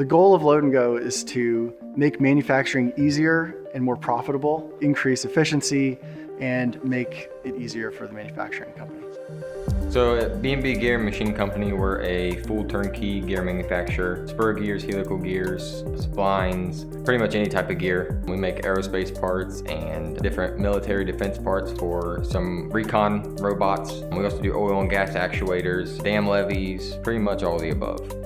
The goal of LOAD&GO is to make manufacturing easier and more profitable, increase efficiency, and make it easier for the manufacturing company. So at B&B Gear Machine Company, we're a full turnkey gear manufacturer. Spur gears, helical gears, splines, pretty much any type of gear. We make aerospace parts and different military defense parts for some recon robots. We also do oil and gas actuators, dam levees, pretty much all of the above.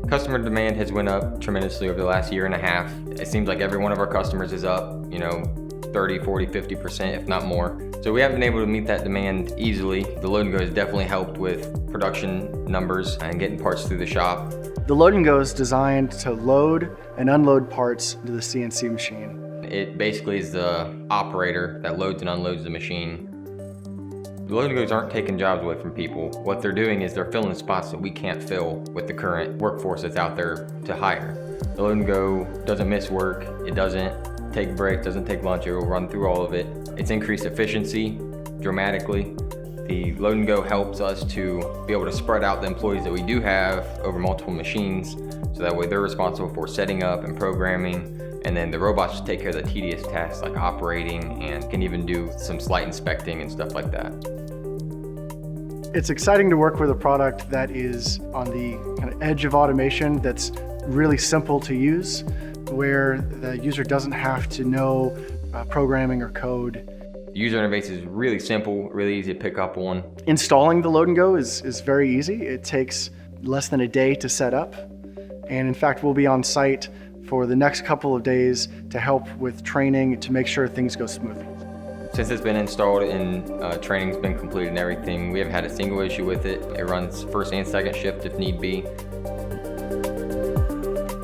Customer demand has went up tremendously over the last year and a half. It seems like every one of our customers is up, 30, 40, 50%, if not more. So we haven't been able to meet that demand easily. The LOAD&GO has definitely helped with production numbers and getting parts through the shop. The LOAD&GO is designed to load and unload parts into the CNC machine. It basically is the operator that loads and unloads the machine. The LOAD&GOs aren't taking jobs away from people. What they're doing is they're filling spots that we can't fill with the current workforce that's out there to hire. The LOAD&GO doesn't miss work. It doesn't take breaks, doesn't take lunch. It will run through all of it. It's increased efficiency dramatically. The LOAD&GO helps us to be able to spread out the employees that we do have over multiple machines, so that way they're responsible for setting up and programming, and then the robots just take care of the tedious tasks like operating and can even do some slight inspecting and stuff like that. It's exciting to work with a product that is on the kind of edge of automation, that's really simple to use, where the user doesn't have to know programming or code. The user interface is really simple, really easy to pick up on. Installing the LOAD&GO is very easy. It takes less than a day to set up. And in fact, we'll be on site for the next couple of days to help with training to make sure things go smoothly. Since it's been installed and training's been completed and everything, we haven't had a single issue with it. It runs first and second shift if need be.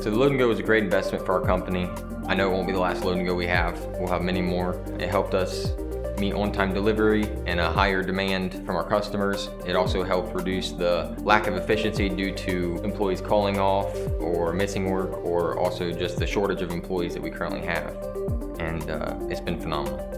So the LOAD&GO is a great investment for our company. I know it won't be the last LOAD&GO we have. We'll have many more. It helped us meet on-time delivery and a higher demand from our customers. It also helped reduce the lack of efficiency due to employees calling off or missing work, or also just the shortage of employees that we currently have. And it's been phenomenal.